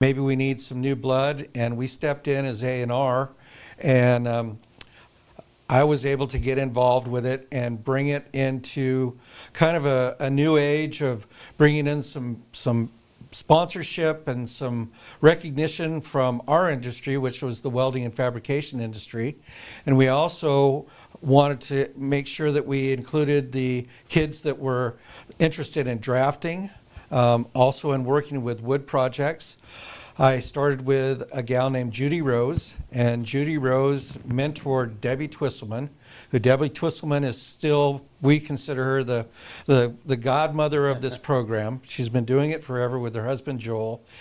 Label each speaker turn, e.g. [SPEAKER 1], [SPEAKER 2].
[SPEAKER 1] maybe we need some new blood, and we stepped in as A&R, and I was able to get involved with it and bring it into kind of a new age of bringing in some sponsorship and some recognition from our industry, which was the welding and fabrication industry. And we also wanted to make sure that we included the kids that were interested in drafting, also in working with wood projects. I started with a gal named Judy Rose, and Judy Rose mentored Debbie Twisselman, who Debbie Twisselman is still, we consider her the godmother of this program. She's been doing it forever with her husband Joel,